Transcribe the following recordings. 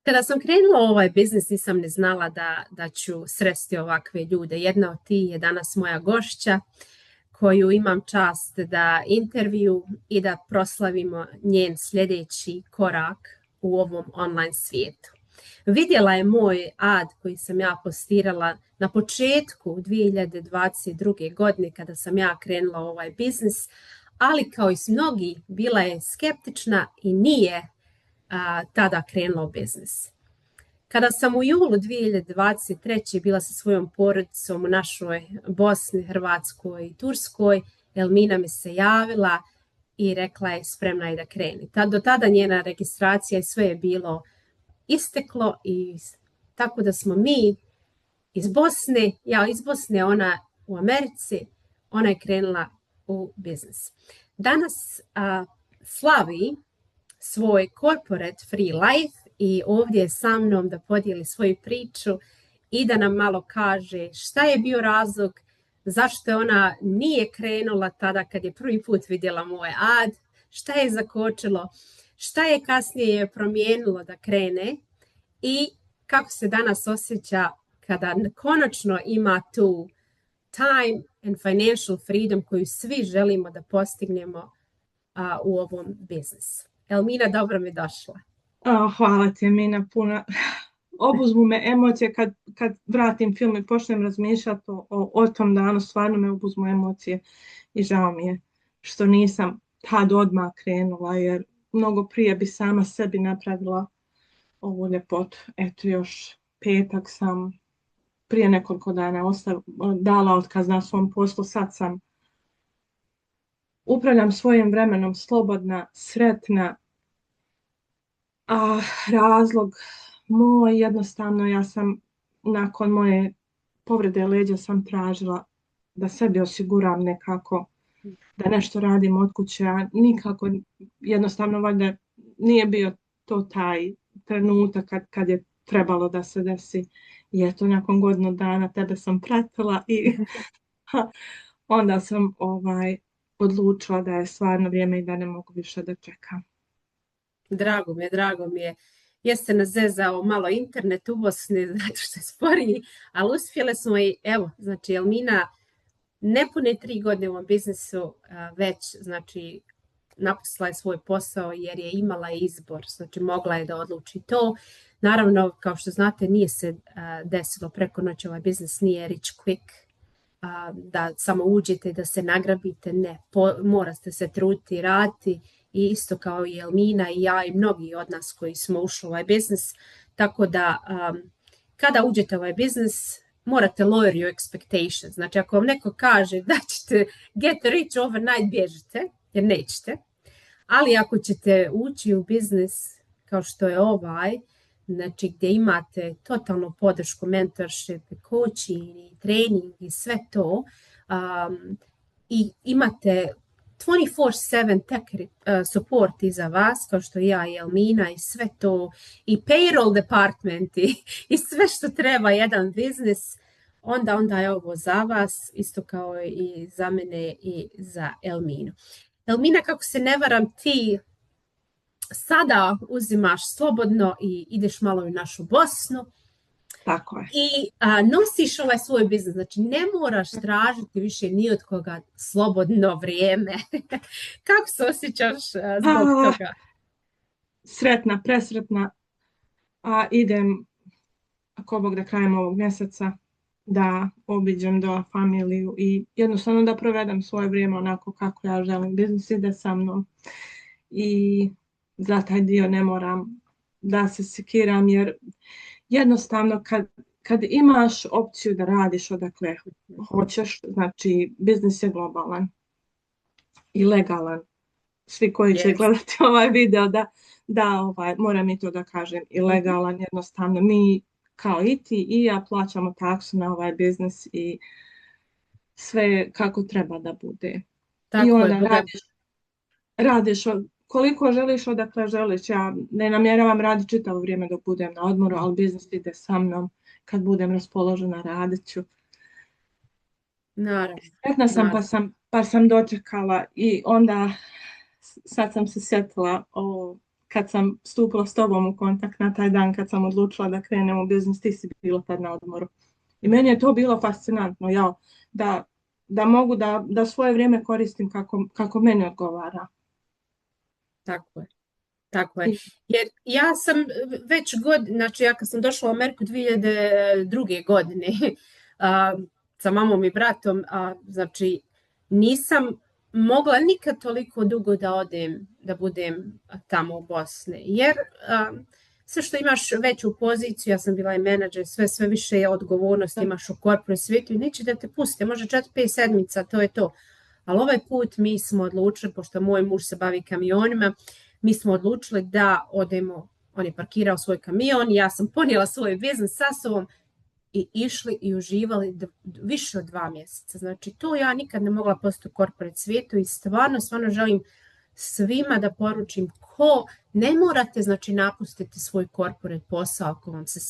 Kada sam krenula u ovaj biznis, nisam ne znala da ću sresti ovakve ljude. Jedna od tih je danas moja gošća, koju imam čast da intervju i da proslavimo njen sljedeći korak u ovom online svijetu. Vidjela je moj ad koji sam ja postirala na početku 2022. godine kada sam ja krenula u ovaj biznis, ali kao i mnogi bila je skeptična i nije tada krenula u biznis. Kada sam u julu 2023. bila sa svojom porodicom u našoj Bosni, Hrvatskoj i Turskoj, Elmina mi se javila i rekla je spremna je da kreni. Do tada njena registracija i sve je bilo isteklo i tako da smo mi iz Bosne, ja iz Bosne, ona u Americi, ona je krenula u biznis. Danas slavi svoj corporate free life i ovdje je sa mnom da podijeli svoju priču i da nam malo kaže šta je bio razlog, zašto ona nije krenula tada kad je prvi put vidjela moj ad, šta je zakočilo, šta je kasnije promijenilo da krene i kako se danas osjeća kada konačno ima tu time and financial freedom koju svi želimo da postignemo u ovom biznisu. Elmina, dobro mi došla. Hvala ti, Mina, puno. Obuzmu me emocije kad vratim film i počnem razmišljati o tom danu, stvarno me obuzmu emocije i žao mi je što nisam tad odmah krenula, jer mnogo prije bi sama sebi napravila ovu ljepotu. Eto, još petak sam prije nekoliko dana dala otkaz na svom poslu, sad sam upravljam svojim vremenom slobodna, sretna. A razlog moj, jednostavno, ja sam nakon moje povrede leđa sam tražila da sebi osiguram nekako, da nešto radim od kuće, a nikako, jednostavno, valjda nije bio to taj trenutak kad je trebalo da se desi. I eto, nakon godinu dana tebe sam pratila i onda sam odlučila da je stvarno vrijeme i da ne mogu više da čekam. Drago mi je. Jeste nas zezao malo internet u Bosni, zato što je sporiji, ali uspjele smo i evo, znači Elmina nepune 3 godine u ovom biznisu već, znači napustila je svoj posao jer je imala izbor, znači mogla je da odluči to. Naravno, kao što znate, nije se desilo preko noći, ovaj biznis nije rich quick, da samo uđete i da se nagrabite, ne, morate se truditi i raditi. I isto kao i Elmina i ja i mnogi od nas koji smo ušli u ovaj biznis. Tako da kada uđete u ovaj biznis morate lower your expectations. Znači ako vam neko kaže da ćete get rich overnight, bježite jer nećete. Ali ako ćete ući u biznis kao što je ovaj, znači gdje imate totalnu podršku, mentorship, coaching i trening i sve to i imate 24/7 tech support iza vas, kao što ja i Elmina i sve to, i payroll department i sve što treba jedan biznis, onda je ovo za vas, isto kao i za mene i za Elminu. Elmina, kako se ne varam, ti sada uzimaš slobodno i ideš malo u našu Bosnu. Tako je. I nosiš ovaj svoj biznis, znači ne moraš tražiti više ni od koga slobodno vrijeme. Kako se osjećaš zbog toga? Sretna, presretna. Idem, ako Bog da krajem ovog mjeseca, da obiđem do familiju i jednostavno da provedem svoje vrijeme onako kako ja želim. Biznis ide sa mnom i za taj dio ne moram da se sekiram, jer jednostavno kad imaš opciju da radiš odakle hoćeš, znači biznis je globalan i legalan. Svi koji će gledati ovaj video moram i to da kažem, i legalan, jednostavno mi kao i ti i ja plaćamo taksu na ovaj biznis i sve kako treba da bude. Tako i onda radiš koliko želiš, odakle želiš. Ja ne namjeravam raditi čitavo vrijeme dok budem na odmoru, ali biznis ide sa mnom. Kad budem raspoložena, radit ću. Naravno. Sretna sam pa sam dočekala i onda sad sam se sjetila kad sam stupila s tobom u kontakt na taj dan kad sam odlučila da krenem u biznis, ti si bila tad na odmoru. I meni je to bilo fascinantno, da mogu da svoje vrijeme koristim kako meni odgovara. Tako je. Tako je. Jer ja sam već znači ja kad sam došla u Ameriku 2002. godine sa mamom i bratom, znači nisam mogla nikad toliko dugo da odem, da budem tamo u Bosni. Jer sve što imaš veću poziciju, ja sam bila i menadžer, sve više je odgovornost, imaš u korporativnom svijetu i neće da te puste, može 4-5 sedmica, to je to. Ali ovaj put mi smo odlučili, pošto moj muž se bavi kamionima, mi smo odlučili da odemo, on je parkirao svoj kamion, ja sam ponijela svoj biznis sa sobom i išli i uživali više od 2 mjeseca. Znači to ja nikad ne mogla postati u korporativnom svijetu i stvarno želim svima da poručim ne morate znači napustiti svoj korporat posao ako vam se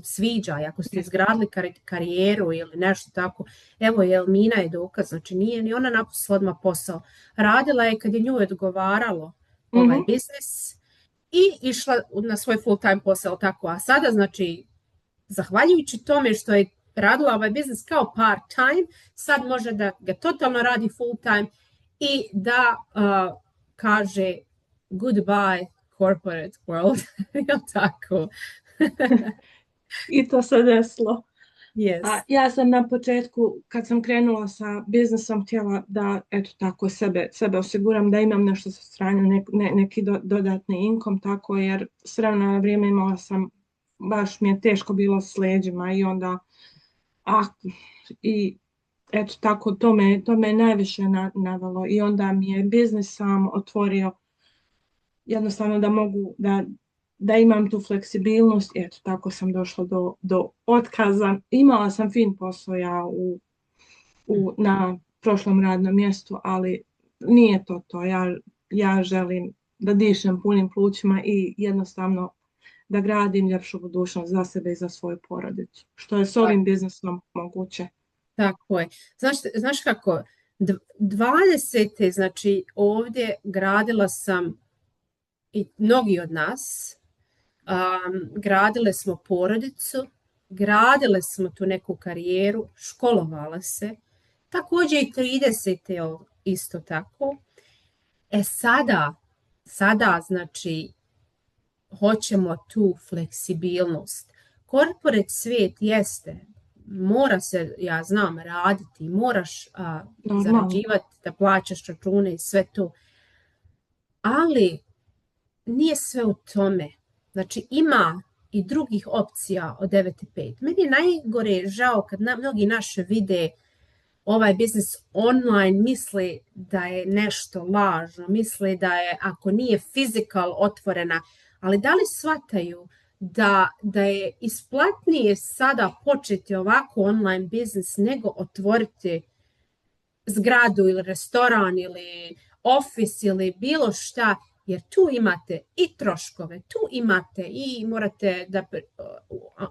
sviđa i ako ste izgradili karijeru ili nešto tako. Evo Elmina je dokaz, znači nije ni ona napustila odmah posao. Radila je kad je njoj odgovaralo ovaj biznis i išla na svoj full time posao tako. A sada znači zahvaljujući tome što je radila ovaj biznis kao part time, sad može da ga totalno radi full time i da kaže goodbye corporate world. Jel tako? I to se desilo. Yes. Ja sam na početku, kad sam krenula sa biznisom, htjela da tako sebe osiguram, da imam nešto sa strane, neki dodatni income, tako jer s vremena na vrijeme imala sam, baš mi je teško bilo s leđima i onda tako to me najviše navelo i onda mi je biznis sam otvorio jednostavno da mogu da imam tu fleksibilnost. Tako sam došla do otkaza. Imala sam fin posao ja na prošlom radnom mjestu, ali nije to. Ja želim da dišem punim plućima i jednostavno da gradim ljepšu budućnost za sebe i za svoju porodicu. Što je s ovim biznisom moguće. Tako je. Znaš kako, 20. znači ovdje gradila sam i mnogi od nas, gradile smo porodicu, gradile smo tu neku karijeru, školovala se, također i 30. isto tako. Sada znači hoćemo tu fleksibilnost. Korporat svijet jeste, mora se, ja znam, raditi, moraš zarađivati, da plaćaš račune i sve to. Ali nije sve u tome. Znači ima i drugih opcija od 9-5. Meni je najgore žao kad mnogi naše vide ovaj biznis online, misle da je nešto lažno, misle da je ako nije fizikal otvorena, ali da li shvataju da je isplatnije sada početi ovako online biznis nego otvoriti zgradu ili restoran ili office ili bilo šta, jer tu imate i troškove, tu imate i morate da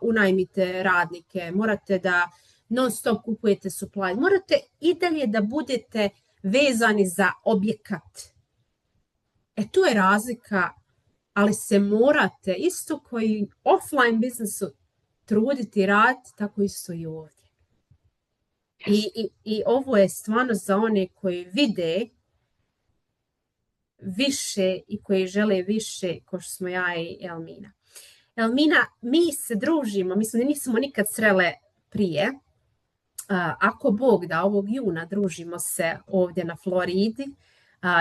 unajmite radnike, morate da non stop kupujete supply, morate i dalje da budete vezani za objekat. Tu je razlika, ali se morate isto koji offline biznisu truditi raditi, tako isto i ovdje. I ovo je stvarno za one koji vide više i koji žele više, kao što smo ja i Elmina. Elmina, mi se družimo, mislim da nismo nikad srele prije. Ako Bog da, ovog juna družimo se ovdje na Floridi.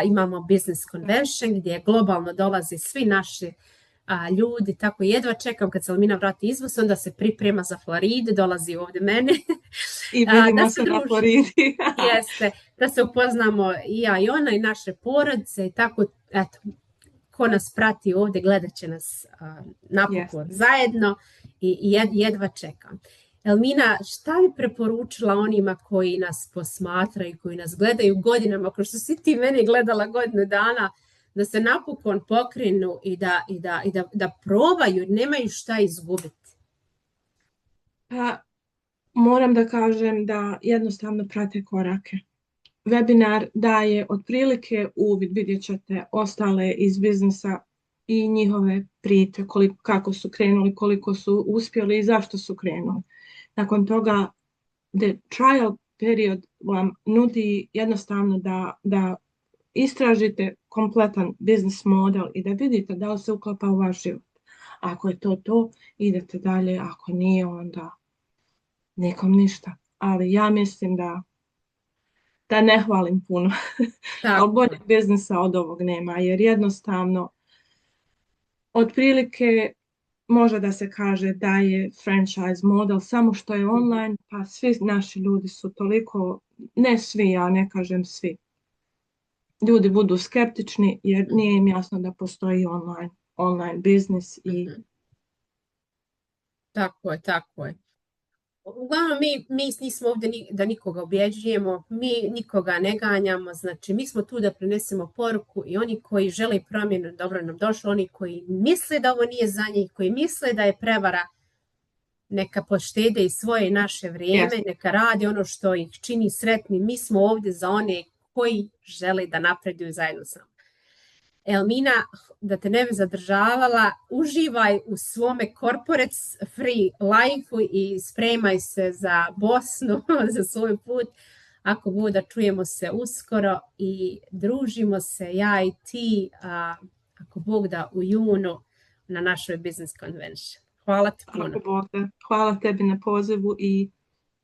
Imamo business convention gdje globalno dolaze svi naši ljudi, tako jedva čekam kad se Elmina vrati izvoz, onda se priprema za Floridu, dolazi ovdje mene. I vidimo se na Floridi. Jeste, da se upoznamo i ja i ona i naše porodice i tako, eto, ko nas prati ovdje gledat će nas napokon zajedno i jedva čekam. Elmina, šta bi preporučila onima koji nas posmatraju, koji nas gledaju godinama, kao što si ti mene gledala godinu dana, da se napokon pokrenu i da probaju, nemaju šta izgubiti? Moram da kažem da jednostavno prate korake. Webinar daje otprilike uvid, vidjet ćete ostale iz biznisa i njihove priče, kako su krenuli, koliko su uspjeli i zašto su krenuli. Nakon toga, the trial period vam nudi jednostavno da istražite kompletan biznis model i da vidite da li se uklapa u vaš život. Ako je to, idete dalje, ako nije, onda nikom ništa. Ali ja mislim da ne hvalim puno, ali Tako je. boljeg biznisa od ovog nema, jer jednostavno otprilike može da se kaže da je franchise model, samo što je online, pa svi naši ljudi su toliko, ne svi, ja ne kažem svi, ljudi budu skeptični jer nije im jasno da postoji online biznis i Tako je, tako je. Uglavnom, mi nismo ovdje da nikoga objeđujemo, mi nikoga ne ganjamo, znači mi smo tu da prenesemo poruku i oni koji žele promjenu, dobro nam došlo, oni koji misle da ovo nije za njih, koji misle da je prevara, neka poštede i svoje i naše vrijeme, yes. neka radi ono što ih čini sretni. Mi smo ovdje za one koji žele da napreduju zajedno sa nama. Elmina, da te ne bi zadržavala, uživaj u svome corporate free life-u i spremaj se za Bosnu, za svoj put. Ako bude, da čujemo se uskoro i družimo se, ja i ti, ako Bog da, u junu na našoj business convention. Hvala ti puno. Hvala tebi na pozivu i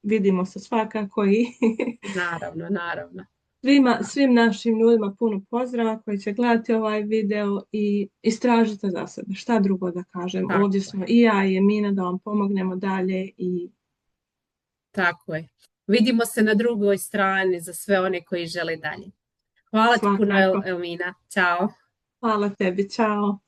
vidimo se svakako. Naravno. Svim našim ljudima puno pozdrava koji će gledati ovaj video i istražite za sebe. Šta drugo da kažem? Tako ovdje smo i ja i Emina da vam pomognemo dalje. Tako je. Vidimo se na drugoj strani za sve one koji žele dalje. Hvala ti puno, Elmina. Ćao. Hvala tebi. Ćao.